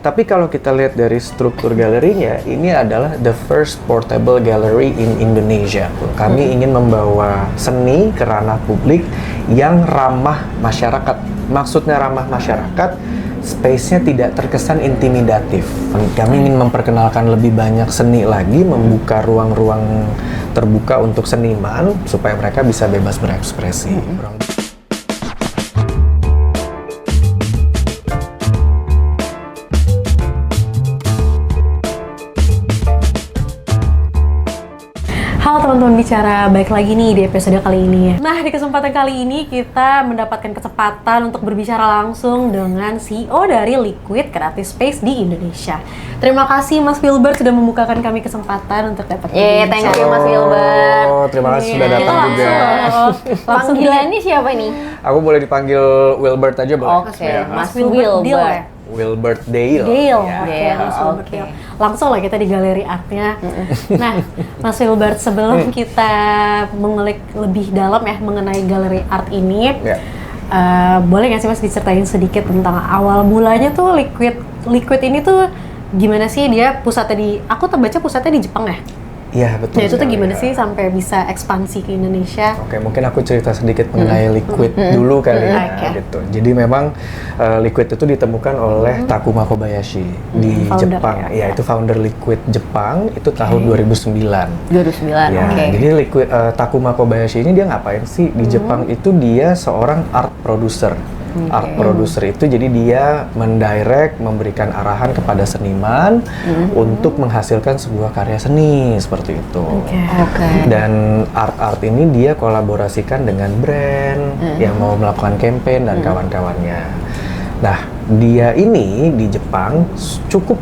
Tapi kalau kita lihat dari struktur galerinya, ini adalah the first portable gallery in Indonesia. Kami ingin membawa seni ke ranah publik yang ramah masyarakat. Maksudnya ramah masyarakat, space-nya tidak terkesan intimidatif. Kami ingin memperkenalkan lebih banyak seni lagi, membuka ruang-ruang terbuka untuk seniman supaya mereka bisa bebas berekspresi. Halo teman-teman bicara, balik lagi nih di episode kali ini ya. Nah, di kesempatan kali ini kita mendapatkan kesempatan untuk berbicara langsung dengan CEO dari Liquid Creative Space di Indonesia. Terima kasih Mas Wilbert sudah membukakan kami kesempatan untuk dapat Thank you Mas Wilbert. Terima kasih sudah datang Kita juga. Panggilannya siapa nih? Aku boleh dipanggil Wilbert aja boleh? Oke, Ya. Mas Wilbert Dale ya? Wilbert Dale. Dale, Ya. oke, Dale, Mas Wilbert oke. Dale. Langsung lah kita di galeri artnya. Nah, Mas Wilbert, sebelum kita mengulik lebih dalam ya mengenai galeri art ini, Ya. boleh nggak sih Mas diceritain sedikit tentang awal mulanya tuh Liquid ini tuh gimana sih dia pusatnya aku terbaca pusatnya di Jepang ya? Iya, betul. Nah itu tuh sekali, gimana ya. sih sampai bisa ekspansi ke Indonesia? Oke, mungkin aku cerita sedikit mengenai Liquid dulu kali ya, Oke. gitu. Jadi memang Liquid itu ditemukan oleh Takuma Kobayashi di Founder Jepang. ya. Ya, itu founder Liquid Jepang itu tahun 2009. 2009, Ya, oke. jadi Liquid Takuma Kobayashi ini dia ngapain sih di Jepang itu? Dia seorang art producer. Art producer itu jadi dia mendirect, memberikan arahan kepada seniman untuk menghasilkan sebuah karya seni seperti itu. Oke. Dan art ini dia kolaborasikan dengan brand yang mau melakukan campaign dan kawan-kawannya. Nah, dia ini di Jepang cukup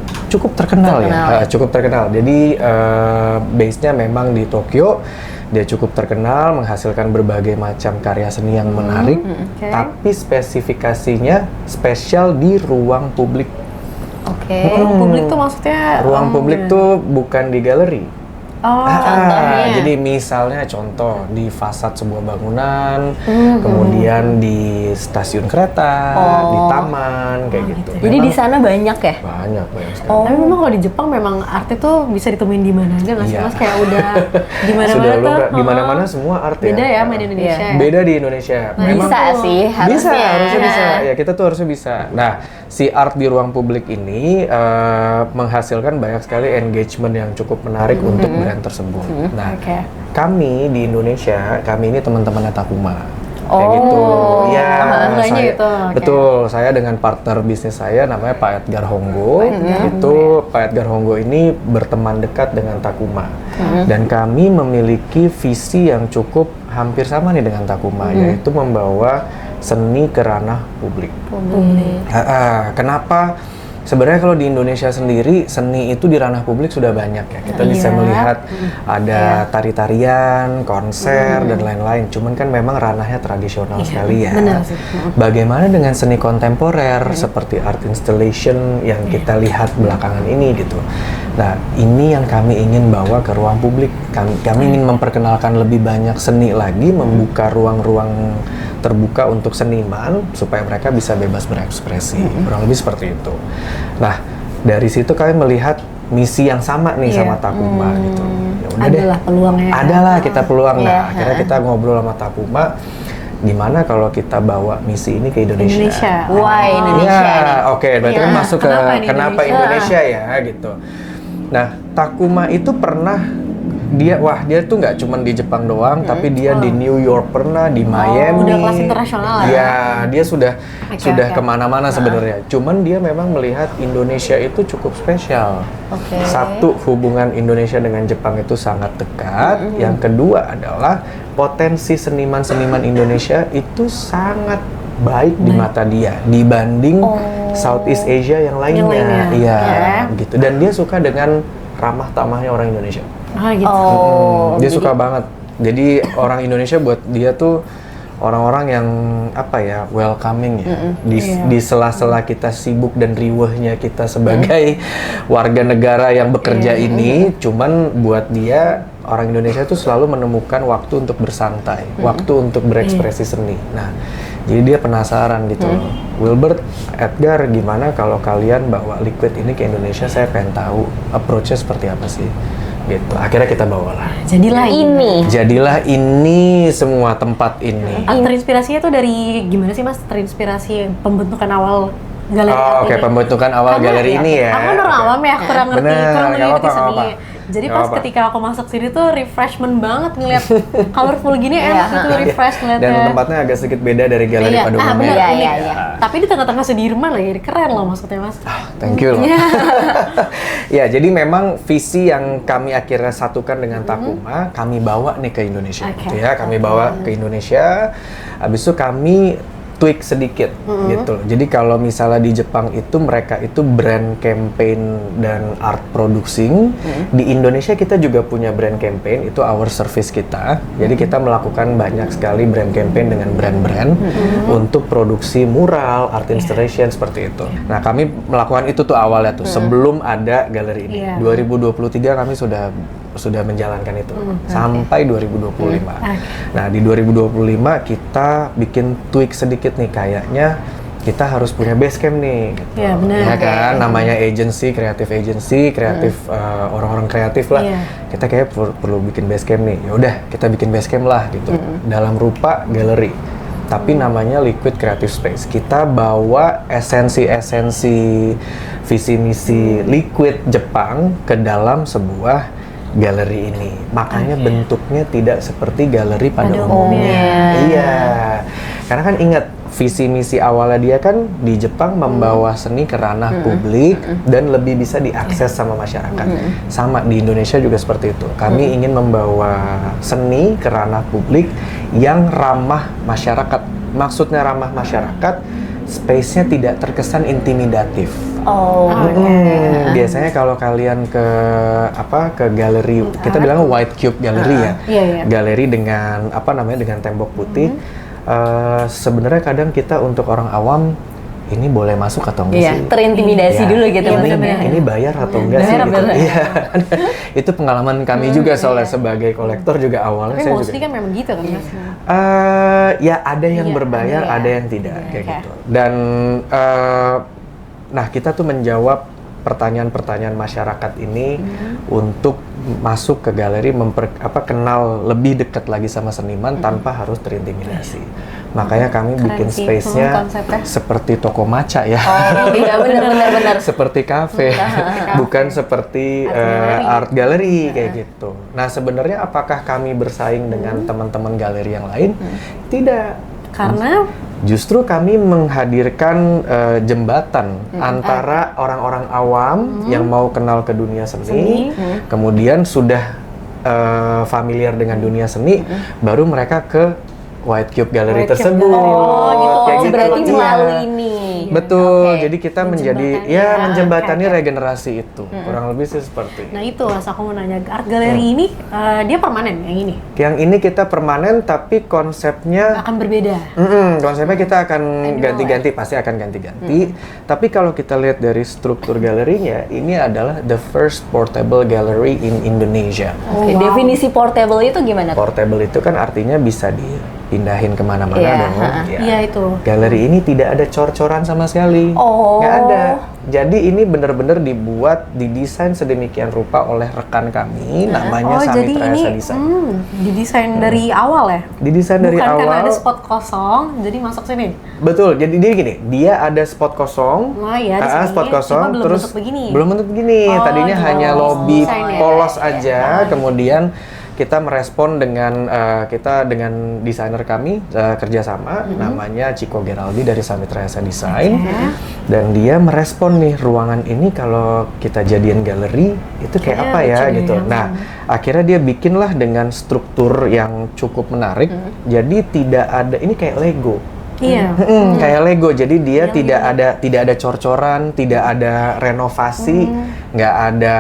terkenal ya, cukup terkenal. Jadi base-nya memang di Tokyo. Dia cukup terkenal, menghasilkan berbagai macam karya seni yang menarik, tapi spesifikasinya spesial di ruang publik. Oke. Ruang publik tuh maksudnya? Ruang publik tuh bukan di galeri. Contohnya? Jadi misalnya contoh di fasad sebuah bangunan, kemudian di stasiun kereta, di taman, kayak gitu. Jadi di sana banyak ya? Banyak sekali. Tapi memang kalau di Jepang memang art itu bisa ditemuin di mana aja nggak sih Iya. Mas? Kayak udah di mana-mana Sudah tuh. di mana-mana semua art ya. Beda ya sama di Indonesia. ya? Beda di Indonesia. Bisa sih, Bisa, harusnya. harusnya bisa. Ya, kita tuh harusnya bisa. Nah, si art di ruang publik ini menghasilkan banyak sekali engagement yang cukup menarik untuk brand tersebut. Nah, Oke. kami di Indonesia, kami ini teman-temannya Takuma. Kayak Oh, gitu. Ya, teman-temannya saya, gitu, oke. betul. Saya dengan partner bisnis saya namanya Pak Edgar Honggo. Pak Edgar Honggo ini berteman dekat dengan Takuma. Dan kami memiliki visi yang cukup hampir sama nih dengan Takuma, yaitu membawa seni ke ranah publik. Kenapa? Sebenarnya kalau di Indonesia sendiri, seni itu di ranah publik sudah banyak ya. Kita bisa melihat ada tari-tarian, konser, dan lain-lain. Cuman kan memang ranahnya tradisional sekali ya. benar sih. Bagaimana dengan seni kontemporer seperti art installation yang kita lihat belakangan ini gitu. Nah, ini yang kami ingin bawa ke ruang publik. Kami ingin memperkenalkan lebih banyak seni lagi, membuka ruang-ruang terbuka untuk seniman supaya mereka bisa bebas berekspresi. Kurang lebih seperti itu. Nah, dari situ kami melihat misi yang sama nih sama Takuma gitu. Ya udah deh. Adalah peluangnya. Adalah kita peluang. Iya, Nah, akhirnya kita ngobrol sama Takuma, gimana kalau kita bawa misi ini ke Indonesia? Why Indonesia nih? Ya, oke, berarti kan masuk ke Kenapa ini kenapa Indonesia ya gitu. Nah, Takuma itu pernah dia tuh nggak cuma di Jepang doang, tapi dia di New York pernah, di Miami. Udah kelas internasional ya? Ya, dia sudah Oke. kemana-mana sebenarnya. Cuman dia memang melihat Indonesia itu cukup spesial. Oke. Satu, hubungan Indonesia dengan Jepang itu sangat dekat. Yang kedua adalah potensi seniman-seniman Indonesia itu sangat baik di mata dia dibanding Southeast Asia yang lainnya. Iya, gitu. Dan dia suka dengan ramah tamahnya orang Indonesia. Gitu. Dia suka banget. Jadi orang Indonesia buat dia tuh orang-orang yang apa ya, welcoming ya. Di sela-sela kita sibuk dan riwehnya kita sebagai warga negara yang bekerja ini, cuman buat dia orang Indonesia tuh selalu menemukan waktu untuk bersantai, waktu untuk berekspresi seni. Nah, Jadi dia penasaran gitu. Wilbert, Edgar, gimana kalau kalian bawa Liquid ini ke Indonesia? Saya pengen tahu approach-nya seperti apa sih? Gitu. Akhirnya kita bawalah. Jadilah ini semua tempat ini. Terinspirasinya tuh dari gimana sih Mas? Terinspirasi pembentukan awal galeri art Oke, ini? pembentukan awal galeri ini ya. Aku kan orang awam ya, kurang ngerti, Bener, kurang nggak mengerti apa-apa, seni. nggak apa-apa. Jadi Nggak pas apa-apa. ketika aku masuk sini tuh refreshment banget ngeliat colorful gini enak gitu, refresh ngeliatnya. Dan tempatnya agak sedikit beda dari galeri pada umumnya. bener, Iya, unik. iya. Tapi di tengah-tengah Sudirman lagi, keren loh maksudnya Mas. Thank you loh. Ya, jadi memang visi yang kami akhirnya satukan dengan Takuma, kami bawa nih ke Indonesia. Oke. Gitu ya, kami bawa ke Indonesia. Habis itu kami tweak sedikit gitu. Jadi kalau misalnya di Jepang itu mereka itu brand campaign dan art producing, di Indonesia kita juga punya brand campaign, itu our service kita. Jadi kita melakukan banyak sekali brand campaign dengan brand-brand untuk produksi mural, art installation seperti itu. Nah, kami melakukan itu tuh awalnya tuh sebelum ada galeri ini. Iya. 2023 kami sudah menjalankan itu sampai 2025. Nah, di 2025 kita bikin tweak sedikit nih, kayaknya kita harus punya base camp nih gitu. Iya, benar. Ya kan, namanya agency, kreatif orang-orang kreatif lah. Iya. Kita kayak perlu bikin base camp nih. Ya udah, kita bikin base camp lah gitu. Dalam rupa galeri. Tapi namanya Liquid Creative Space. Kita bawa esensi-esensi visi misi Liquid Jepang ke dalam sebuah galeri ini. Makanya bentuknya tidak seperti galeri pada umumnya. Iya. Karena kan ingat, visi misi awalnya dia kan di Jepang membawa seni ke ranah publik dan lebih bisa diakses sama masyarakat. Sama di Indonesia juga seperti itu. Kami ingin membawa seni ke ranah publik yang ramah masyarakat. Maksudnya ramah masyarakat, space-nya tidak terkesan intimidatif. Biasanya kalau kalian ke galeri, kita bilang white cube gallery ya. Galeri dengan dengan tembok putih. Sebenarnya kadang kita untuk orang awam, ini boleh masuk atau enggak sih? Terintimidasi dulu gitu. Ini bayar atau enggak sih? Gitu. Iya. Itu pengalaman kami juga soalnya sebagai kolektor juga awalnya. Tapi saya mostly juga kan memang gitu kan Mas? ya ada yang berbayar, ada yang tidak kayak gitu. Dan nah, kita tuh menjawab pertanyaan-pertanyaan masyarakat ini untuk masuk ke galeri, kenal lebih dekat lagi sama seniman tanpa harus terintimidasi. Makanya kami bikin space-nya seperti toko maca ya. Iya, benar. Seperti kafe, bukan seperti art gallery kayak gitu. Nah, sebenarnya apakah kami bersaing dengan teman-teman galeri yang lain? Tidak. Karena justru kami menghadirkan jembatan antara orang-orang awam yang mau kenal ke dunia seni. Kemudian sudah familiar dengan dunia seni, baru mereka ke White Cube Gallery tersebut. gitu. Kayak gitu. Berarti melalui ini. Betul, jadi kita menjembatani regenerasi itu. Kurang lebih sih seperti Nah itu Mas, aku mau nanya, art gallery ini dia permanen yang ini? Yang ini kita permanen, tapi konsepnya Akan berbeda? konsepnya kita akan ganti-ganti, pasti akan ganti-ganti. Tapi kalau kita lihat dari struktur galerinya, ini adalah the first portable gallery in Indonesia. Definisi portable itu gimana? Portable itu kan artinya bisa dipindahin kemana-mana dong. Ya. Iya itu. Galeri ini tidak ada cor-coran sama sekali. Nggak ada. Jadi ini benar-benar didesain sedemikian rupa oleh rekan kami, namanya Samit Rayasa Design. Didesain dari awal ya? Didesain dari awal. Bukan karena ada spot kosong, jadi masuk sini? Betul, jadi dia gini, dia ada spot kosong, di sini. spot kosong, Cuma terus belum bentuk begini. Tadinya hanya lobby polos aja, kemudian kita merespon dengan desainer kami kerjasama, namanya Chico Geraldi dari Samit Rayasa Design, dan dia merespon nih, ruangan ini kalau kita jadiin galeri itu kayak apa ya gitu. Nah, akhirnya dia bikinlah dengan struktur yang cukup menarik. Jadi tidak ada, ini kayak Lego. Iya. Kayak Lego, jadi dia tidak ada cor-coran, tidak ada renovasi, nggak ada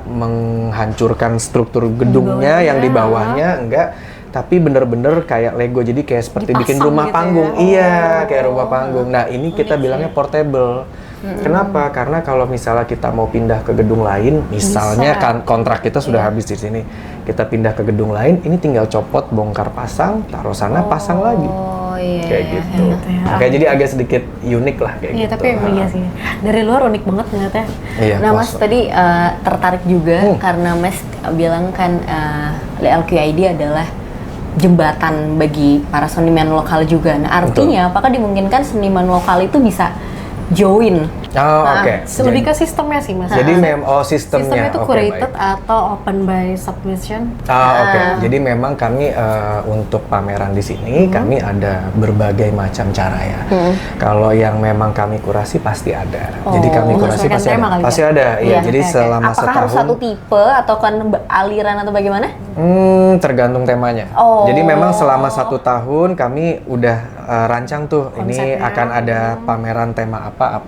menghancurkan struktur gedungnya yang di bawahnya, enggak. Tapi bener-bener kayak Lego, jadi kayak seperti bikin rumah panggung. Iya, kayak rumah panggung. Nah, ini kita bilangnya portable. Kenapa? Karena kalau misalnya kita mau pindah ke gedung lain, misalnya kan kontrak kita sudah habis di sini, kita pindah ke gedung lain, ini tinggal copot, bongkar, pasang, taruh sana, pasang lagi. Oh iya. Kayak gitu. gitu ya. Makanya jadi agak sedikit unik lah kayak Iya, gitu. tapi emang iya sih. Dari luar unik banget ngeliatnya. Iya, Nah Mas close. tadi tertarik juga karena Mas bilang kan LQID adalah jembatan bagi para seniman lokal juga. Nah artinya apakah dimungkinkan seniman lokal itu bisa join? Oh, Nah, oke. Lebih ke sistemnya sih Mas. Jadi Sistemnya sistemnya. itu Oke, curated baik. atau open by submission. Oke. Jadi memang kami untuk pameran di sini kami ada berbagai macam cara ya. Kalau yang memang kami kurasi pasti ada. Jadi kami kurasi menyesuaikan pasti tema ada. kali ya? Pasti ada. Iya. Jadi oke. selama Apakah setahun. harus satu tipe atau kan aliran atau bagaimana? Tergantung temanya. Oh. Jadi memang selama 1 tahun kami udah rancang tuh ini Konsepnya. akan ada pameran tema apa.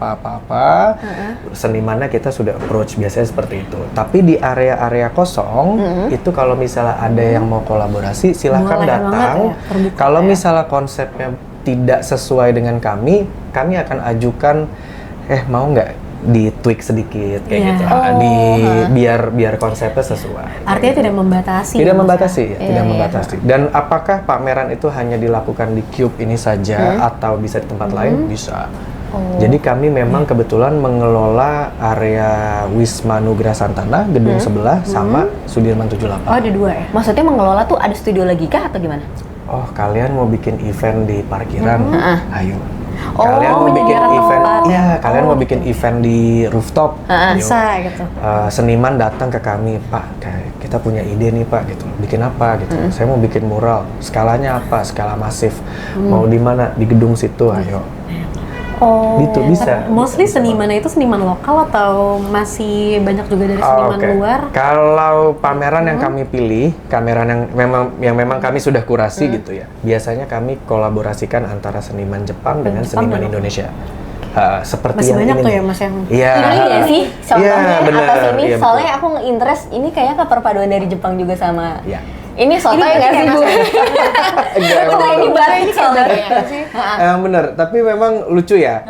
Senimannya kita sudah approach biasanya seperti itu. Tapi di area-area kosong itu kalau misalnya ada yang mau kolaborasi silahkan Boleh banget datang. ya, terbuka Kalau ya. misalnya konsepnya tidak sesuai dengan kami akan ajukan mau nggak di tweak sedikit kayak Iya. gitu. Biar konsepnya sesuai. Artinya tidak membatasi. Tidak Mas, membatasi, ya? tidak membatasi. Dan apakah pameran itu hanya dilakukan di Cube ini saja atau bisa di tempat lain? Bisa. Jadi kami memang kebetulan mengelola area Wisma Nugra Santana, gedung sebelah, sama Sudirman 78. Oh, ada 2 ya? Maksudnya mengelola tuh ada studio lagi kah atau gimana? Oh, kalian mau bikin event di parkiran? Ayo. Oh, Kalian mau bikin menyediakan event? tempat. Iya, kalian mau bikin event di rooftop? Ayo. Bisa gitu. Seniman datang ke kami, Pak, kayak kita punya ide nih Pak, gitu. Bikin apa gitu? Saya mau bikin mural. Skalanya apa? Skala masif. Mau di mana? Di gedung situ, ayo. Oh, Gitu, bisa. Mostly seniman itu seniman lokal atau masih banyak juga dari seniman Oke. luar? Kalau pameran yang kami pilih, pameran yang memang kami sudah kurasi gitu ya. Biasanya kami kolaborasikan antara seniman Jepang dengan Jepang seniman dan- Indonesia. Seperti Masih yang banyak ini tuh nih. ya Mas yang Iya. Ini ya sih contohnya Iya, bener. atas ini Iya, soalnya betul. aku nge-interest ini kayaknya ke perpaduan dari Jepang juga sama Iya. ini soto ya nggak sih Bu? Enggak, emang Ini bener. batik soalnya. Bener, tapi memang lucu ya.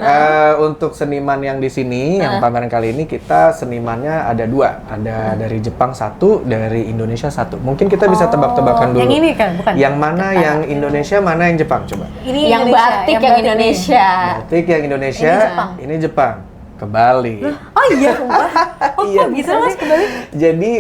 Untuk seniman yang di sini, yang pameran kali ini kita senimannya ada 2, ada dari Jepang 1, dari Indonesia 1. Mungkin kita bisa tebak-tebakan dulu. Yang ini kan, bukan? Yang mana yang Indonesia, mana yang Jepang? Coba. Ini Yang Indonesia, batik yang batik Indonesia. Batik yang Indonesia, ini Jepang. Kebalik. Oh iya, oh Iya. kok bisa Mas kembali? Jadi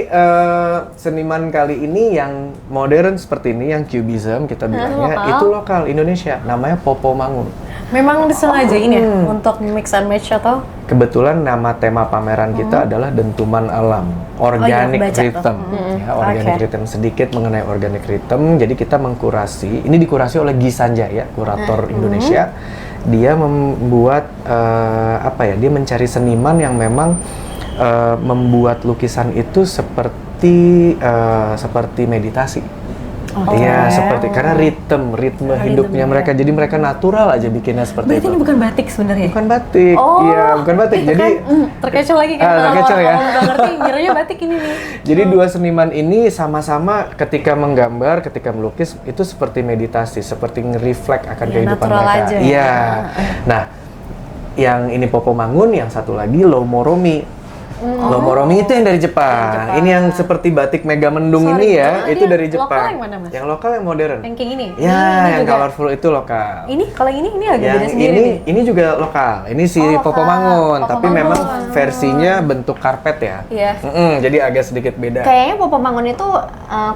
seniman kali ini yang modern seperti ini, yang cubism kita bilangnya, lokal. itu lokal Indonesia. Namanya Popo Mangun. Memang disengajain ya untuk mix and match atau? Kebetulan nama tema pameran kita adalah dentuman alam, organic baca tuh. rhythm, ya, organic Oke. rhythm, sedikit mengenai organic rhythm. Jadi kita mengkurasi, ini dikurasi oleh Gi Sanjaya, kurator Indonesia. Dia membuat dia mencari seniman yang memang membuat lukisan itu seperti meditasi. Iya, seperti karena ritme hidupnya mereka. Jadi mereka natural aja bikinnya seperti Berarti itu. ini bukan batik sebenarnya. Bukan batik. Iya, bukan batik. Jadi Terkecoh lagi kan? terkecoh ya. Kalau udah ngerti, ngiranya batik ini nih. jadi 2 seniman ini sama-sama ketika menggambar, ketika melukis itu seperti meditasi, seperti nge-reflect akan kehidupan natural mereka. aja. Iya. Nah, yang ini Popo Mangun, yang satu lagi Lomoromi. Lomoromi itu yang dari Jepang. Ini yang seperti batik Mega Mendung ini ya, Dia itu dari lokal Jepang. yang mana, Mas? Yang lokal yang modern. Yang kayak ini? Ya, yang juga. colorful itu lokal. Ini, kalau ini agak beda Yang sendiri nih. ini juga lokal. Ini si Popo Mangun, Popo tapi Mangun. memang versinya bentuk karpet ya. Iya. Jadi agak sedikit beda. Kayaknya Popo Mangun itu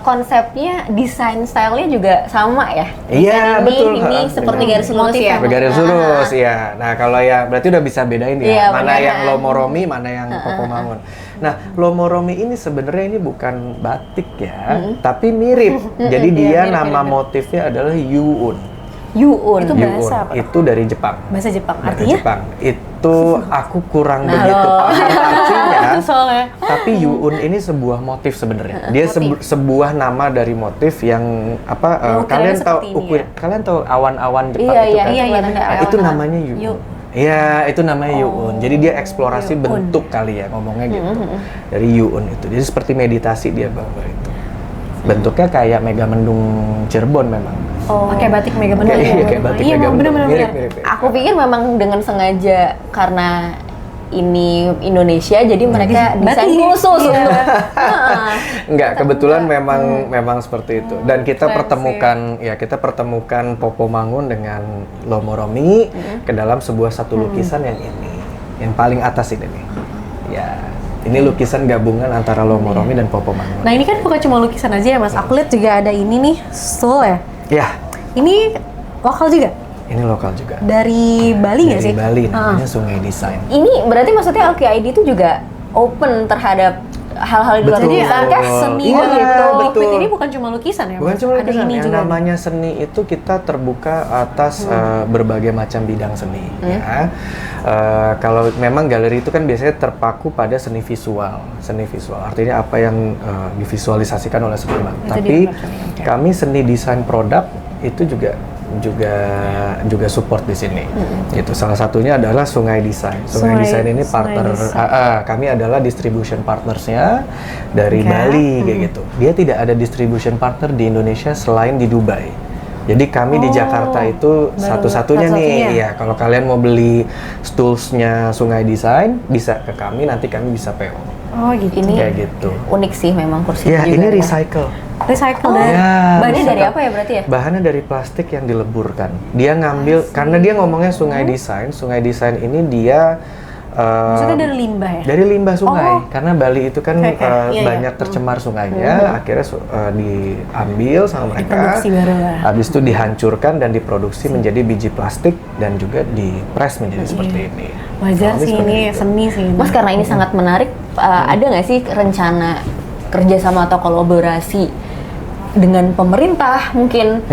konsepnya desain stylenya juga sama ya. Iya, Desain betul. Ini Ha, seperti benar. garis lurus ya. Bergaris lurus, ya. Nah, kalau ya berarti udah bisa bedain ya. Iya, Mana benar. yang Lomoromi, mana yang Popo Mangun. Nah, Lomoromi ini sebenarnya ini bukan batik ya, tapi mirip. Jadi dia nama motifnya adalah Yuun. Yuun. Itu bahasa apa? Itu dari Jepang. Bahasa Jepang. Dari Artinya? Jepang. Itu aku kurang begitu paham artinya. Soalnya. Tapi Yuun ini sebuah motif sebenarnya. Dia sebuah nama dari motif yang apa? Ukurannya Kalian tahu seperti ini ya? Kalian tahu awan-awan Jepang Iya, itu iya, kan? iya, iya, benar. Itu Awan-awan. namanya Yuun. Yu. Iya, itu namanya Yuun. Jadi dia eksplorasi Yuun. bentuk kali ya ngomongnya gitu. Dari Yuun itu. Jadi seperti meditasi dia gambar itu. Bentuknya kayak Mega Mendung Cirebon memang. Oh, kayak batik Mega Mendung. Iya, kayak batik Iya, Mega Mendung. bener-bener. Mirip-mirip. Aku pikir memang dengan sengaja karena ini Indonesia, jadi mereka desain khusus untuk Enggak, kebetulan memang seperti itu. Dan kita pertemukan Popomangun dengan Lomoromi ke dalam satu lukisan yang ini, yang paling atas ini nih. Ya, ini lukisan gabungan antara Lomoromi dan Popomangun. Nah ini kan bukan cuma lukisan aja ya Mas, aku lihat juga ada ini nih, stool ya. Ya. Ini lokal juga? Ini lokal juga. Dari Bali nggak sih? Dari Bali, namanya Sungai Design. Ini berarti maksudnya LQID itu juga open terhadap hal-hal di luar Betul. lukisan kah? Seni Iya, gitu. betul. Liquid ini bukan cuma lukisan ya? Bukan Mas? cuma Ada lukisan, ini yang juga. namanya seni itu kita terbuka atas berbagai macam bidang seni. Ya. Kalau memang galeri itu kan biasanya terpaku pada seni visual. Seni visual artinya apa yang divisualisasikan oleh seniman. Itu Tapi dia, kami seni desain produk itu juga support di sini. Gitu. Salah satunya adalah Sungai Design. Sungai Design ini partner kami adalah distribution partnersnya dari Bali kayak gitu. Dia tidak ada distribution partner di Indonesia selain di Dubai. Jadi kami di Jakarta itu satu-satunya nih. Ya, kalau kalian mau beli stoolsnya Sungai Design bisa ke kami, nanti kami bisa PO. Oh gitu. Ini Kayak gitu. unik sih memang kursi Ya, juga. ini ya. recycle. Recycle Oh, Ya, bahannya dari recycle. apa ya berarti ya? Bahannya dari plastik yang dileburkan. Dia ngambil karena dia ngomongnya Sungai Design. Sungai Design ini dia Maksudnya dari limbah ya? dari limbah sungai. Oh. Karena Bali itu kan Oke, iya, banyak tercemar sungainya. Akhirnya diambil sama mereka. Diproduksi baru lah. Habis itu dihancurkan dan diproduksi menjadi biji plastik dan juga dipres menjadi seperti ini. Wajar Kurang lebih sih seperti ini itu. seni sih. Mas, karena ini sangat menarik, ada nggak sih rencana kerjasama atau kolaborasi dengan pemerintah mungkin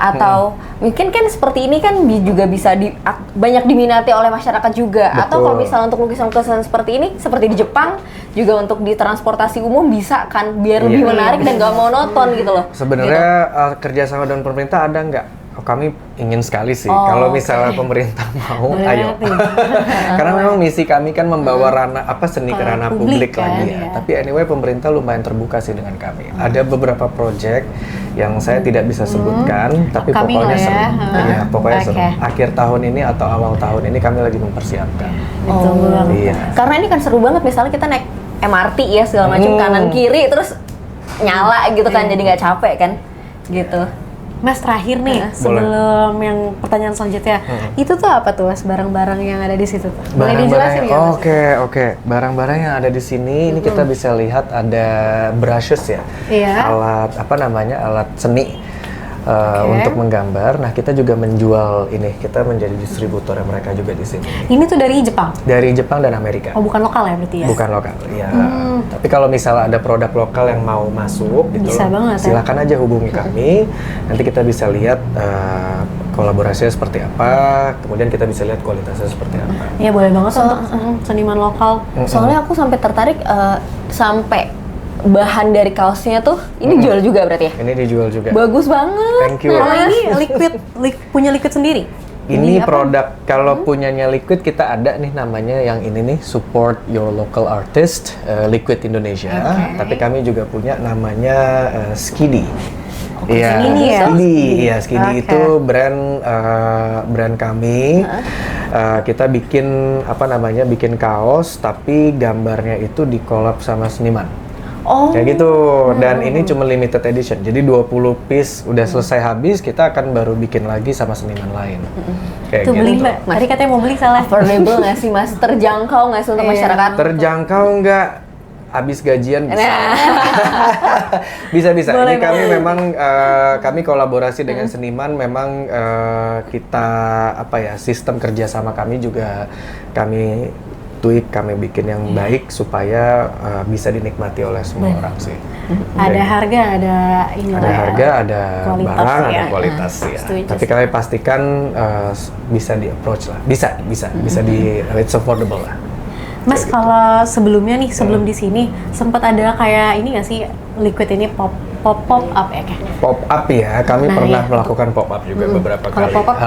atau mungkin kan seperti ini kan juga bisa banyak diminati oleh masyarakat juga. Betul. Atau kalau misalnya untuk lukisan-lukisan seperti ini seperti di Jepang juga untuk di transportasi umum bisa kan biar lebih menarik dan nggak monoton gitu loh. Sebenarnya kerjasama dengan pemerintah ada nggak? Kami ingin sekali sih. Kalau misalnya pemerintah mau, Boleh ayo. banget nih. Karena memang misi kami kan membawa seni ke ranah publik kan, lagi ya. Tapi anyway pemerintah lumayan terbuka sih dengan kami. Ada beberapa project yang saya tidak bisa sebutkan, tapi Upcoming pokoknya lah ya. seru. Iya, pokoknya seru. Oke. Akhir tahun ini atau awal tahun ini kami lagi mempersiapkan. Ditunggu banget. Iya. Karena ini kan seru banget, misalnya kita naik MRT ya segala macam kanan kiri terus nyala gitu kan, jadi nggak capek kan gitu. Mas, terakhir nih, sebelum yang pertanyaan selanjutnya, itu tuh apa tuh Mas, barang-barang yang ada di situ tuh? Boleh dijelasin nggak, Mas? Oke. Barang-barang yang ada di sini, ini kita bisa lihat ada brushes ya. Iya. Alat seni untuk menggambar. Nah, kita juga menjual ini. Kita menjadi distributor mereka juga di sini. Ini tuh dari Jepang? Dari Jepang dan Amerika. Oh, bukan lokal ya berarti ya? Bukan lokal, ya. Tapi kalau misalnya ada produk lokal yang mau masuk, gitu, Bisa banget, ya. silakan aja hubungi kami. Nanti kita bisa lihat kolaborasinya seperti apa, kemudian kita bisa lihat kualitasnya seperti apa. Iya, boleh banget untuk seniman lokal. Soalnya aku sampai tertarik sampai bahan dari kaosnya tuh ini jual juga berarti ya? Ini dijual juga. Bagus banget. Thank you. Kalau ini punya liquid sendiri? Ini apa? produk, kalau punyanya Liquid kita ada nih namanya yang ini nih, Support Your Local Artist, Liquid Indonesia. Tapi kami juga punya namanya Skidi. Iya, Skidi ya? Skidi. Iya, Skidi Oke. itu brand kami. Kita bikin bikin kaos, tapi gambarnya itu dikolab sama seniman. Oh. Kayak gitu, dan ini cuma limited edition, jadi 20 piece udah selesai habis, kita akan baru bikin lagi sama seniman lain. Kayak Tuh gitu. beli Mbak, tadi katanya mau beli salah. Affordable nggak sih Mas? Terjangkau nggak sih untuk masyarakat? Terjangkau nggak? Habis gajian bisa. Bisa. Boleh Ini kami memang kami kolaborasi dengan seniman, memang kita sistem kerjasama kami juga kami tweak, kami bikin yang baik supaya bisa dinikmati oleh semua orang sih. Ada harga, ada ini Ada lah ya. harga, ada Kualitas barang, ya. ada kualitas ya. setuju Tapi kami pastikan bisa di approach lah, bisa di it's affordable lah. Mas, kalau sebelumnya nih, sebelum di sini sempat ada kayak ini nggak sih, Liquid ini pop up ya kayak. Pop up ya, kami Nah, pernah iya. melakukan pop up juga beberapa Kalau kali. pop up,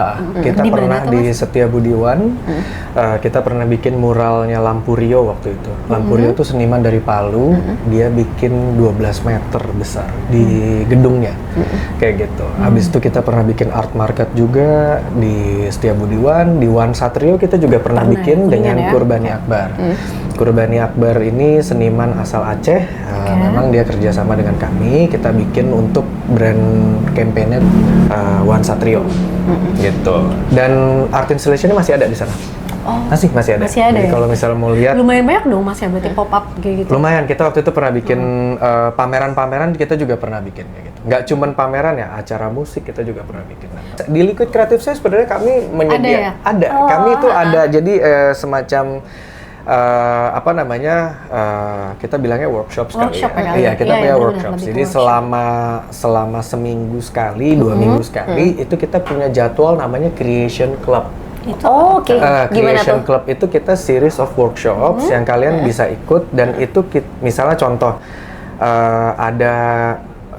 Kita di mana pernah tuh, di Mas? Setiabudiwan, kita pernah bikin muralnya Lampu Rio waktu itu. Lampu Rio itu seniman dari Palu, dia bikin 12 meter besar di gedungnya, kayak gitu. Habis itu kita pernah bikin art market juga di Setiabudiwan, di Wan Satrio kita juga pernah Pernah bikin ya, dengan Kuningan ya? Kurbani Akbar. Kurbani Akbar ini seniman asal Aceh, memang dia kerjasama dengan kami. Kita bikin untuk brand campaign-nya Wan Satrio, gitu. Dan art installation-nya masih ada di sana. Masih ada. Masih ada Jadi ya? kalau misal mau lihat, Lumayan banyak dong Mas ya berarti pop up kayak gitu. lumayan. Kita waktu itu pernah bikin pameran-pameran, kita juga pernah bikin kayak gitu. Nggak cuman pameran ya, acara musik kita juga pernah bikin. Di Liquid Creative Space sebenarnya kami menyediakan, Ada ya? kami itu ada. Jadi semacam apa namanya, kita bilangnya workshop sekali Workshop ya kali Iya, ya? kita Iya, punya benar, workshop. lebih ke Jadi workshop. selama seminggu sekali, 2 minggu sekali, itu kita punya jadwal namanya Creation Club. Oke. Gimana Creation tuh? Club itu kita series of workshops yang kalian bisa ikut, dan itu misalnya contoh ada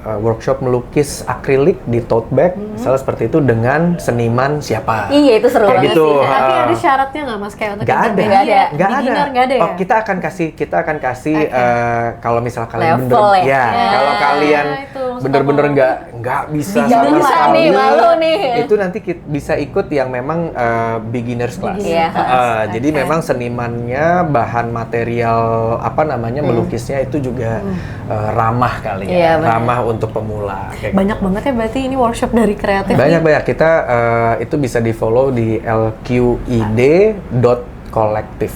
workshop melukis akrilik di tote bag, misalnya seperti itu dengan seniman siapa. Iya, itu seru Kayak banget gitu. sih. Tapi ada syaratnya nggak Mas kayak untuk Nggak ada, intermediate, nggak beginner, nggak ada ya? Oh, kita akan kasih kalau misal kalian Level ya? kalau kalian itu, suka bener-bener banget. nggak bisa Nggak sama bisa sekali, nih, malu nih. itu nanti bisa ikut yang memang beginners class. Beginner class. Jadi memang senimannya, bahan material apa namanya melukisnya itu juga ramah kali Iya, ya, benar. ramah untuk pemula. Kayak Banyak banget ya berarti ini workshop dari kreatif. banyak kita itu bisa di follow di lqid.collective.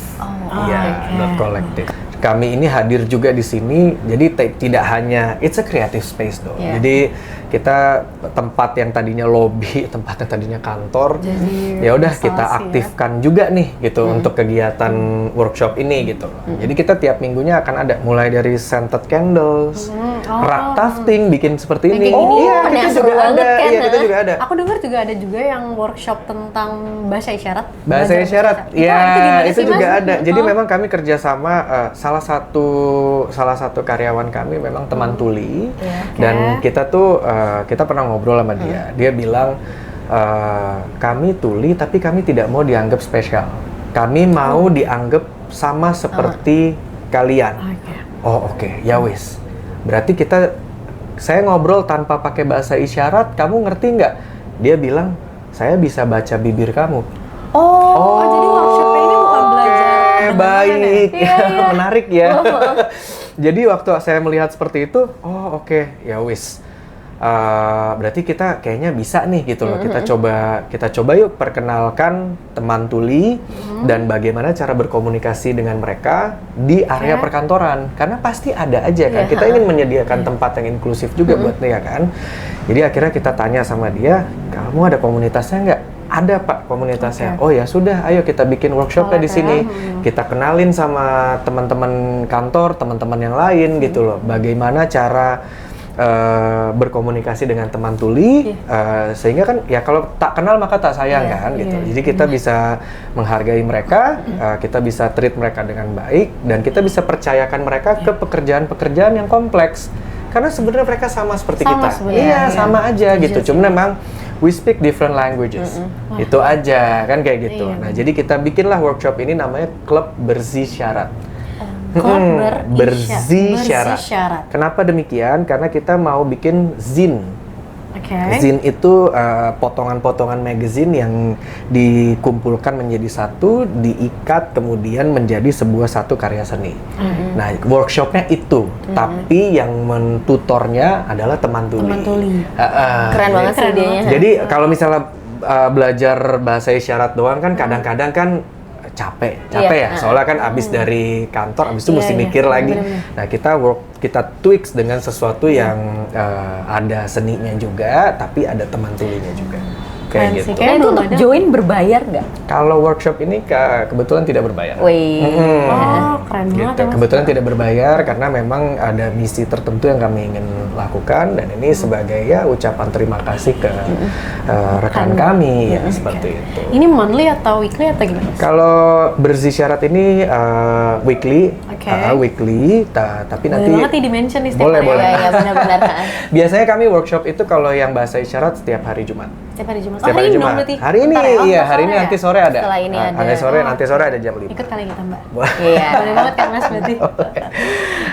Iya, oke. .collective. Kami ini hadir juga di sini, jadi tidak hanya it's a creative space dong. Iya. Jadi kita tempat yang tadinya lobby, tempat yang tadinya kantor, Jadi ya udah instalasi kita ya. aktifkan juga nih gitu untuk kegiatan workshop ini gitu. Jadi kita tiap minggunya akan ada mulai dari scented candles, rak tufting, bikin seperti ini. kayak gini. Iya, Oh, kita yang juga seru ada. banget kan, Iya, kita nah. juga ada. Aku dengar juga ada juga yang workshop tentang bahasa isyarat. Bahasa Belajar isyarat, Itu ya gimana itu sih, juga Mas? ada. Jadi Oh. memang kami kerjasama salah satu karyawan kami memang teman tuli, dan kita tuh kita pernah ngobrol sama dia. Dia bilang kami tuli tapi kami tidak mau dianggap spesial. Kami mau dianggap sama seperti kalian. Oke. Oh oke, ya wis. Berarti saya ngobrol tanpa pakai bahasa isyarat, kamu ngerti nggak? Dia bilang saya bisa baca bibir kamu. Oh, jadi workshopnya ini bukan belajar kedengaran Baik, ya? Iya. menarik ya. Jadi waktu saya melihat seperti itu, oh oke, ya wis. Berarti kita kayaknya bisa nih gitu loh. Kita coba yuk perkenalkan teman tuli dan bagaimana cara berkomunikasi dengan mereka di area perkantoran. Karena pasti ada aja kan. Kita ingin menyediakan tempat yang inklusif juga buat dia kan. Jadi akhirnya kita tanya sama dia, kamu ada komunitasnya nggak? Ada Pak komunitasnya. Oh ya sudah, ayo kita bikin workshopnya di sini. Kita kenalin sama teman-teman kantor, teman-teman yang lain gitu loh. Bagaimana cara berkomunikasi dengan teman tuli, sehingga kan ya kalau tak kenal maka tak sayang kan gitu. Jadi kita bisa menghargai mereka, kita bisa treat mereka dengan baik, dan kita bisa percayakan mereka ke pekerjaan-pekerjaan yang kompleks. Karena sebenarnya mereka sama seperti Sama kita. sebenarnya, Iya, iya. sama aja gitu. Cuma memang we speak different languages. Itu aja kan kayak gitu. Iya, Nah, jadi kita bikinlah workshop ini namanya Klub Bersih Syarat. Klub Bersih Syarat. Bersyarat. Kenapa demikian? Karena kita mau bikin zin. Oke. Zin itu potongan-potongan magazine yang dikumpulkan menjadi satu, diikat, kemudian menjadi satu karya seni. Nah, workshopnya itu, tapi yang mentutornya adalah teman tuli. Teman tuli. Keren banget sih Keren idenya. banget. Jadi kalau misalnya belajar bahasa isyarat doang kan kadang-kadang kan capek Iya, ya. Soalnya kan abis dari kantor, abis itu Iya, mesti iya. mikir lagi. Bener-bener. Nah, kita tweaks dengan sesuatu yang ada seninya juga, tapi ada teman tulinya juga. Keren Kayak sih, gitu. kayak- Nah, itu belum untuk ada. join berbayar nggak? Kalau workshop ini kebetulan tidak berbayar. Wih. Oh, keren banget Gitu. ya, Mas. Kebetulan tidak berbayar karena memang ada misi tertentu yang kami ingin lakukan, dan ini sebagai ya ucapan terima kasih ke rekan kami ya seperti itu. Ini monthly atau weekly atau gimana? Kalau bersih syarat ini weekly, Oke. weekly, tapi Boleh nanti banget nih di-mention nih setiap Boleh, hari. boleh. Iya, benar-benar. biasanya kami workshop itu kalau yang bahasa isyarat setiap hari Jumat. Setiap hari Jumat. Setiap hari hari ini dong Jumat. berarti. Hari ini, Bentar ya, iya, nanti hari ini sore nanti ya? sore ada. Setelah ini ada. Nanti sore ada jam 5. Ikut kali kita, Mbak. Iya. Boleh banget kan Mas berarti?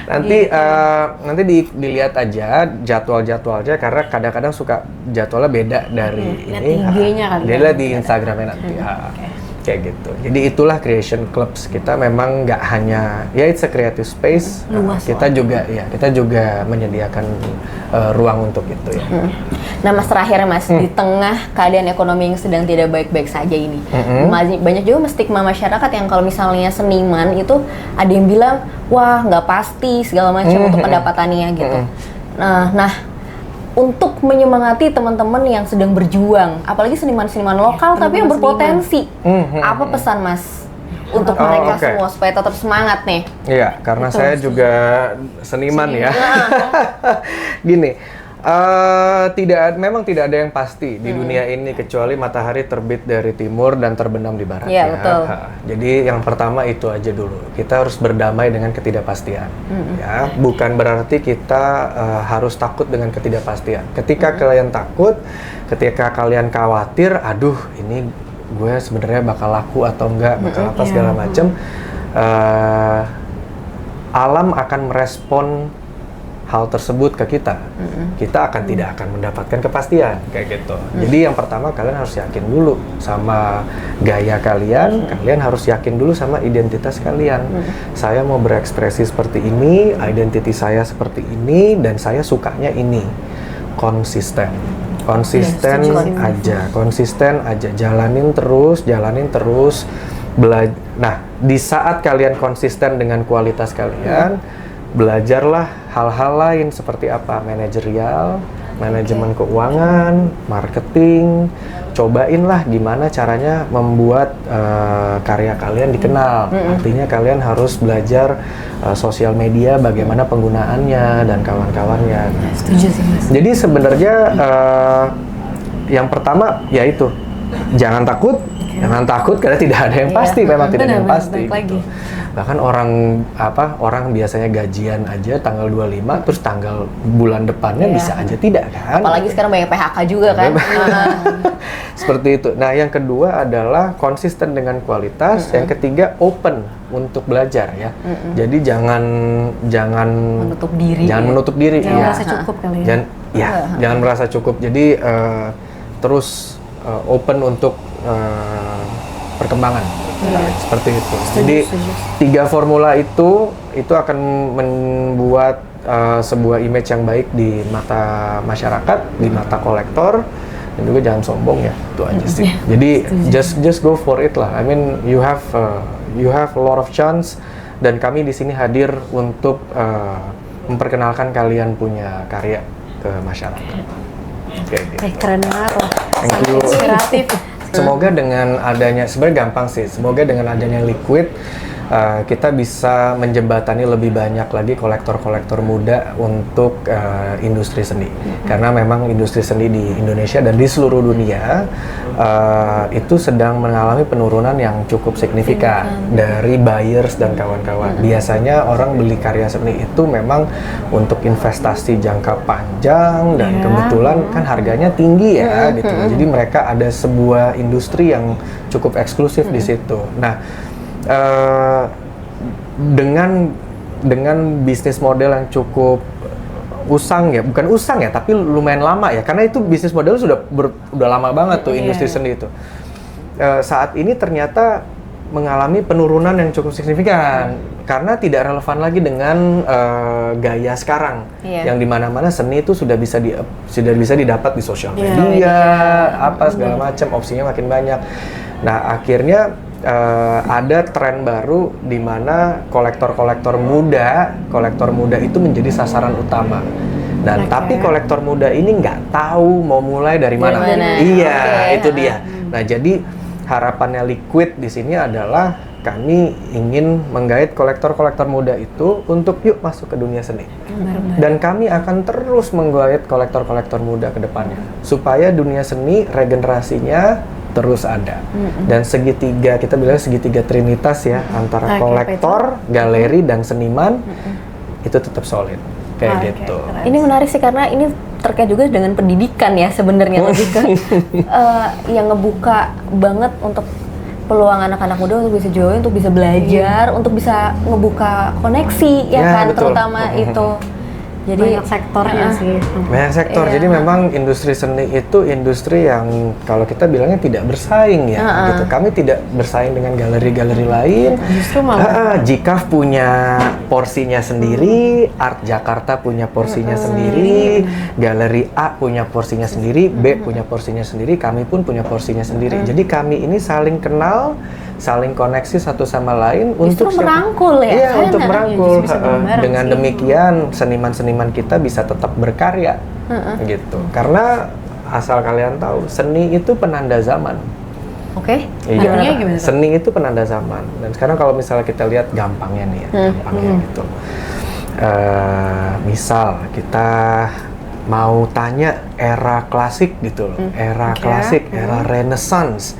Nanti Gitu. nanti dilihat aja jadwal-jadwalnya karena kadang-kadang suka jadwalnya beda dari Lihat ini. di IG-nya kali Dia ya. lihat di Instagramnya nanti. Kayak gitu. Jadi itulah Creation Clubs. Kita memang nggak hanya ya it's a creative space. Luas kita juga menyediakan ruang untuk itu ya. Nah Mas, terakhir Mas, di tengah keadaan ekonomi yang sedang tidak baik-baik saja ini, banyak juga stigma masyarakat yang kalau misalnya seniman itu ada yang bilang, wah nggak pasti segala macam untuk pendapatannya gitu. Nah, untuk menyemangati teman-teman yang sedang berjuang, apalagi seniman-seniman lokal tapi yang berpotensi, apa pesan Mas untuk mereka semua supaya tetap semangat nih? Iya, karena saya juga seniman ya. Gini, memang tidak ada yang pasti di dunia ini kecuali matahari terbit dari timur dan terbenam di barat. Iya, betul. Jadi yang pertama itu aja dulu. Kita harus berdamai dengan ketidakpastian. Ya, bukan berarti kita harus takut dengan ketidakpastian. Ketika kalian takut, ketika kalian khawatir, aduh ini gue sebenarnya bakal laku atau enggak, bakal apa segala macam. Alam akan merespon hal tersebut ke kita. Kita tidak akan mendapatkan kepastian kayak gitu. Jadi yang pertama kalian harus yakin dulu sama gaya kalian, kalian harus yakin dulu sama identitas kalian. Saya mau berekspresi seperti ini, identitas saya seperti ini, dan saya sukanya ini. Konsisten aja, jalanin terus. Nah, di saat kalian konsisten dengan kualitas kalian, belajarlah hal-hal lain seperti apa, manajerial, manajemen keuangan, marketing. Cobainlah gimana caranya membuat karya kalian dikenal. Artinya kalian harus belajar sosial media, bagaimana penggunaannya dan kawan-kawannya. Setuju sih Mas. Jadi sebenarnya yang pertama yaitu jangan takut karena tidak ada yang pasti, memang tidak ada yang pasti. Gitu. Bahkan orang biasanya gajian aja tanggal 25 terus tanggal bulan depannya bisa aja tidak kan. Apalagi sekarang banyak PHK juga kan. Seperti itu. Nah, yang kedua adalah konsisten dengan kualitas, yang ketiga open untuk belajar ya. Jadi jangan menutup diri. Jangan menutup diri. Jangan merasa cukup kali ya. Jangan merasa cukup. Jadi terus open untuk perkembangan. Seperti itu. Jadi 3 formula itu akan membuat sebuah image yang baik di mata masyarakat, di mata kolektor, dan juga jangan sombong ya. Itu aja sih. Jadi just go for it lah. I mean you have a lot of chance, dan kami di sini hadir untuk memperkenalkan kalian punya karya ke masyarakat. Keren banget loh. Thank you. Inspiratif. Semoga dengan adanya, sebenarnya gampang sih, semoga dengan adanya Liquid kita bisa menjembatani lebih banyak lagi kolektor-kolektor muda untuk industri seni. Karena memang industri seni di Indonesia dan di seluruh dunia itu sedang mengalami penurunan yang cukup signifikan dari buyers dan kawan-kawan. Biasanya orang beli karya seni itu memang untuk investasi jangka panjang dan kebetulan kan harganya tinggi ya gitu. Jadi mereka ada sebuah industri yang cukup eksklusif di situ. Nah, dengan bisnis model yang cukup usang ya, bukan usang ya, tapi lumayan lama ya, karena itu bisnis model udah lama banget tuh industri seni itu. Saat ini ternyata mengalami penurunan yang cukup signifikan karena tidak relevan lagi dengan gaya sekarang yang dimana-mana seni itu sudah bisa didapat di sosial media, segala macam, opsinya makin banyak. Nah, akhirnya ada tren baru di mana kolektor muda itu menjadi sasaran utama. Dan tapi kolektor muda ini nggak tahu mau mulai dari mana. Itu dia. Nah, jadi harapannya Liquid di sini adalah kami ingin menggait kolektor-kolektor muda itu untuk yuk masuk ke dunia seni. Dan kami akan terus menggait kolektor-kolektor muda ke depannya supaya dunia seni regenerasinya terus ada. Dan segitiga, kita bilang segitiga trinitas ya, antara Oke, kolektor, galeri, dan seniman, itu tetap solid. Kayak Oke, gitu. keren. Ini menarik sih karena ini terkait juga dengan pendidikan ya sebenarnya, lebih ke yang ngebuka banget untuk peluang anak-anak muda untuk bisa join, untuk bisa belajar, untuk bisa ngebuka koneksi ya, Ya, kan, betul. terutama itu. Jadi banyak sektornya sih. Banyak sektor, Iya. jadi memang industri seni itu industri yang kalau kita bilangnya tidak bersaing ya, gitu. Kami tidak bersaing dengan galeri-galeri lain. Justru malah Jikaf punya porsinya sendiri, Art Jakarta punya porsinya sendiri, Galeri A punya porsinya sendiri, B punya porsinya sendiri, kami pun punya porsinya sendiri. Jadi kami ini saling kenal, saling koneksi satu sama lain Justru untuk merangkul ya, Iya, kan? untuk merangkul. Justru bisa bareng-bareng Dengan sih. demikian seniman-seniman kita bisa tetap berkarya, gitu. Karena asal kalian tahu, seni itu penanda zaman. Oke. Iya. Artinya gimana tuh? Seni itu penanda zaman. Dan sekarang kalau misalnya kita lihat gampangnya nih ya, gampangnya gitu. Misal kita mau tanya era klasik gitu loh, era klasik, era Renaissance,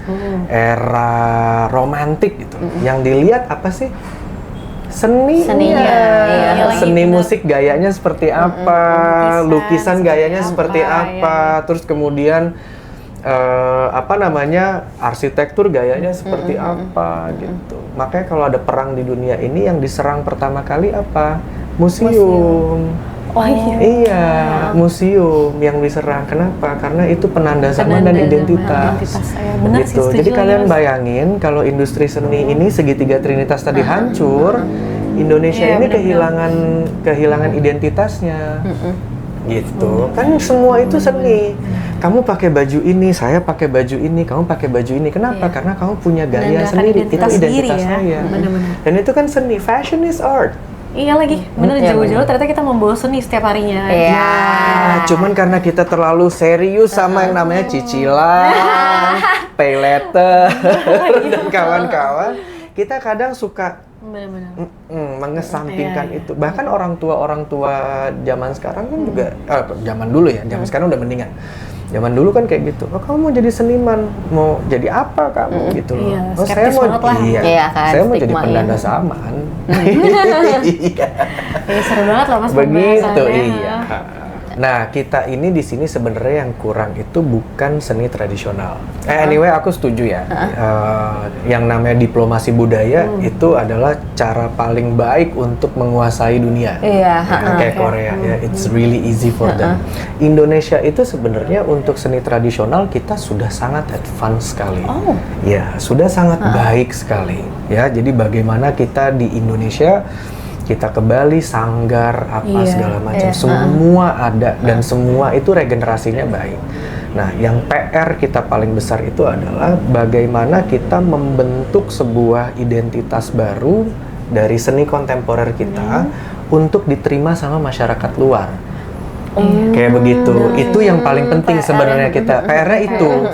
era romantik gitu. Yang dilihat apa sih? Seninya. Iya. Seni musik gayanya seperti apa, lukisan gayanya seperti apa, apa, terus kemudian arsitektur gayanya seperti apa gitu. Makanya kalau ada perang di dunia ini yang diserang pertama kali apa? Museum. Oh iya. Iya, museum yang diserang. Kenapa? Karena itu penanda zaman dan identitas. Ya, benar sih, Gitu. setuju Jadi lagi, kalian Mas. bayangin kalau industri seni ini segitiga trinitas tadi hancur, Indonesia Iya, ini benar-benar. kehilangan identitasnya. Gitu. Kan semua itu seni. Kamu pakai baju ini, saya pakai baju ini, kamu pakai baju ini. Kenapa? Karena kamu punya gaya Menandakan sendiri. Itu identitas sendiri identitas ya. saya. Benar-benar. Dan itu kan seni. Fashion is art. Iya lagi, bener Iya, jauh-jauh ternyata kita membawa seni setiap harinya. Iya. Ya, cuman karena kita terlalu serius sama yang namanya cicilan, pay letter, dan kawan-kawan, kita kadang suka Benar-benar. mengesampingkan Iya, itu. Bahkan orang tua zaman sekarang kan juga, zaman dulu ya, zaman sekarang udah mendingan. Zaman dulu kan kayak gitu, oh kamu mau jadi seniman, mau jadi apa kamu gitu loh. Iya, Oh saya skeptis mau, banget lah. Iya kan, saya mau jadi stigma, penanda ya. zaman. Iya. Seru banget loh Mas Begitu, pembahasannya. iya. Nah, kita ini di sini sebenarnya yang kurang itu bukan seni tradisional. Anyway, aku setuju ya. Yang namanya diplomasi budaya itu adalah cara paling baik untuk menguasai dunia. Iya, Ya, kayak Korea ya, it's really easy for them. Indonesia itu sebenarnya untuk seni tradisional kita sudah sangat advance sekali. Oh. Ya, sudah sangat baik sekali. Ya, jadi bagaimana kita di Indonesia kita ke Bali, Sanggar, apa Iya, segala macam, iya, semua ada dan semua itu regenerasinya baik. Nah, yang PR kita paling besar itu adalah bagaimana kita membentuk sebuah identitas baru dari seni kontemporer kita untuk diterima sama masyarakat luar. Kayak begitu. Itu yang paling penting sebenarnya kita. PR-nya itu.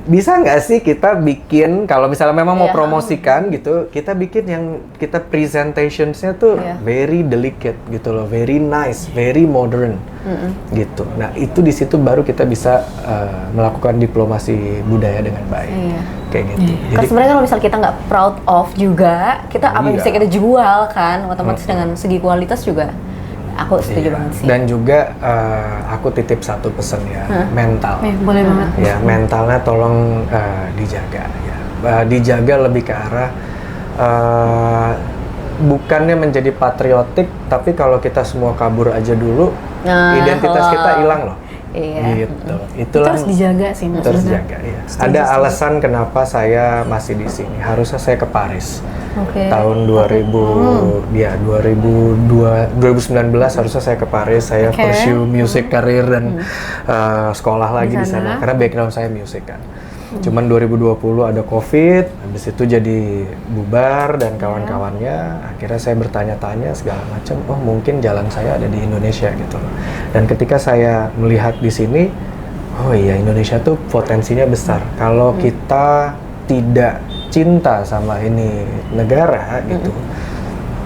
Bisa nggak sih kita bikin, kalau misalnya memang mau Iya. promosikan gitu, kita bikin yang kita presentations-nya tuh Iya. very delicate gitu loh, very nice, very modern gitu. Nah itu di situ baru kita bisa melakukan diplomasi budaya dengan baik. Iya. Kayak gitu. Kan sebenarnya kalau misal kita nggak proud of juga, kita apa yang Iya. bisa kita jual kan, otomatis dengan segi kualitas juga, aku setuju Iya. banget sih. Dan juga aku titip satu pesan ya, mental. Boleh banget. Ya, mentalnya tolong dijaga ya. Dijaga lebih ke arah bukannya menjadi patriotik, tapi kalau kita semua kabur aja dulu, Nah, identitas kita hilang loh. Iya. Gitu. Itu harus dijaga sih Mas. Terus benar. jaga ya. Ada alasan kenapa saya masih di sini. Harusnya saya ke Paris. Oke. Tahun 2019 harusnya saya ke Paris, saya Oke. pursue music career dan sekolah lagi di sana sana. karena background saya musik kan. Cuman 2020 ada Covid, habis itu jadi bubar dan kawan-kawannya. Akhirnya saya bertanya-tanya segala macam. Oh mungkin jalan saya ada di Indonesia gitu loh. Dan ketika saya melihat di sini, oh iya Indonesia tuh potensinya besar. Kalau kita tidak cinta sama ini negara gitu,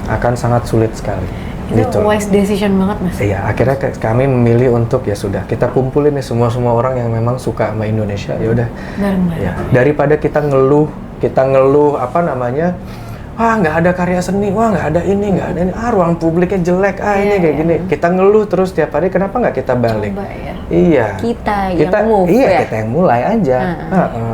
akan sangat sulit sekali. Itu Gitu. wise decision banget Mas. Iya, akhirnya kami memilih untuk ya sudah kita kumpulin nih semua orang yang memang suka sama Indonesia. Ya udah. Bareng-bareng. Ya, daripada kita ngeluh apa namanya? Wah, nggak ada karya seni, wah nggak ada ini, nggak ada ini. Ruang publiknya jelek, ini kayak gini. Kita ngeluh terus tiap hari, kenapa nggak kita balik? Coba ya. Iya. Kita yang move, iya, ya? kita yang mulai aja.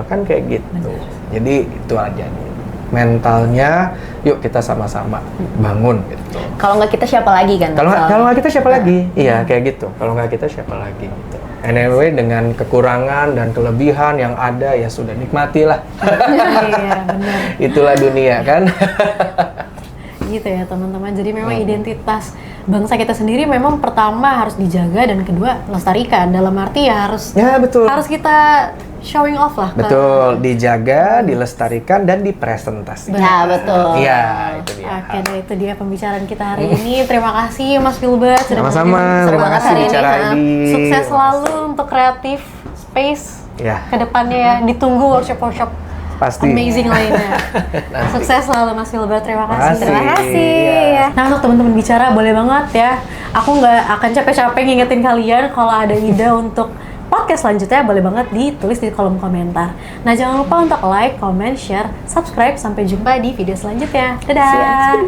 Kan kayak gitu. Jadi itu aja nih. Mentalnya, yuk kita sama-sama bangun gitu. Kalau nggak kita siapa lagi kan? Kalau misalnya. nggak kita siapa lagi? Iya, kayak gitu. Kalau nggak kita siapa lagi gitu. Anyway, dengan kekurangan dan kelebihan yang ada ya sudah nikmatilah. Iya, benar. Itulah dunia kan. Gitu ya teman-teman. Jadi memang identitas bangsa kita sendiri memang pertama harus dijaga dan kedua lestarikan. Dalam arti ya harus Ya betul. harus kita showing off lah. Betul, dijaga, dilestarikan dan dipresentasikan. Ya betul. Iya, itu dia. Oke, nah itu dia pembicaraan kita hari ini. Terima kasih Mas Filbert sudah Sama-sama, bergabung terima bersama kasih hari ini. bicara Edi. Sukses selalu untuk kreatif space Ya, kedepannya ya. Ditunggu workshop-workshop pasti. amazing lainnya. Nanti. Sukses selalu Mas Filbert, terima kasih. Terima kasih. Ya. Nah untuk teman-teman bicara boleh banget ya. Aku nggak akan capek-capek ngingetin kalian kalau ada ide untuk podcast selanjutnya boleh banget ditulis di kolom komentar. Nah jangan lupa untuk like, comment, share, subscribe. Sampai jumpa di video selanjutnya. Dadah.